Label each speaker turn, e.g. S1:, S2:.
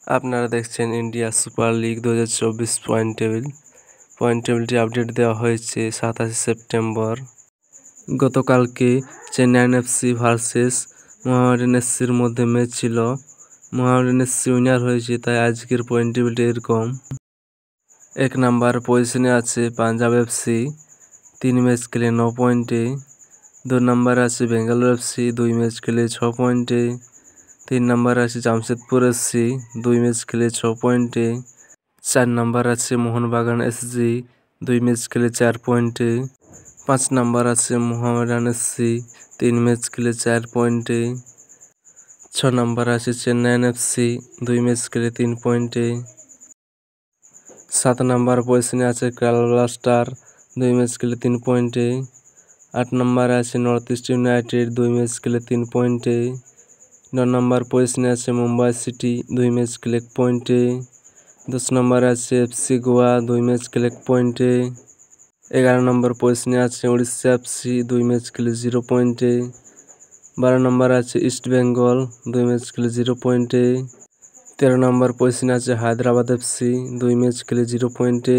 S1: আপনারা দেখছেন India super league 2024 point টেবিলটি আপডেট দেওয়া হয়েছে 27 সেপ্টেম্বর। গতকালকে চেন্নাইন এফসি ভার্সেস মোহামেডান এফসির মধ্যে ম্যাচ ছিল। মোহামেডান এফসি উইনার হয়েছে, তাই আজকের পয়েন্ট টেবিলটি এরকম। 1 নাম্বার পজিশনে আছে পাঞ্জাব এফসি, 3 ম্যাচ খেলে 9 পয়েন্টে। 2 নাম্বারে আছে বেঙ্গালুরু এফসি, 2 ম্যাচ খেলে 6 পয়েন্টে। 3 নাম্বারে আছে জামশেদপুর এফসি, 2 ম্যাচ খেলে 6 পয়েন্টে। 4 নাম্বার আছে মোহনবাগান এসজি, 2 ম্যাচ খেলে 4 পয়েন্টে। 5 নাম্বার আছে মোহামেডান এফসি, 3 ম্যাচ খেলে 4 পয়েন্টে। 6 নাম্বার আছে চেন্নাইন এফসি, 2 ম্যাচ খেলে 3 পয়েন্টে। 7 নাম্বার পজিশনে আছে কেরালা ব্লাস্টার, 2 ম্যাচ খেলে 3 পয়েন্টে। 8 নাম্বারে আছে নর্থ ইস্ট ইউনাইটেড, 2 ম্যাচ খেলে 3 পয়েন্টে। 9 নাম্বার পজিশনে আছে মুম্বাই সিটি, 2 ম্যাচ খেলে 1 পয়েন্টে। 10 নাম্বারে আছে এফসি গোয়া, 2 ম্যাচ খেলে 1 পয়েন্টে। 11 নম্বর পজিশনে আছে উড়িষ্যা এফসি, 2 ম্যাচ খেলে 0 পয়েন্টে। 12 নম্বরে আছে ইস্ট বেঙ্গল, 2 ম্যাচ খেলে 0 পয়েন্টে। 13 নম্বর পজিশনে আছে হায়দ্রাবাদ এফসি, 2 ম্যাচ খেলে 0 পয়েন্টে।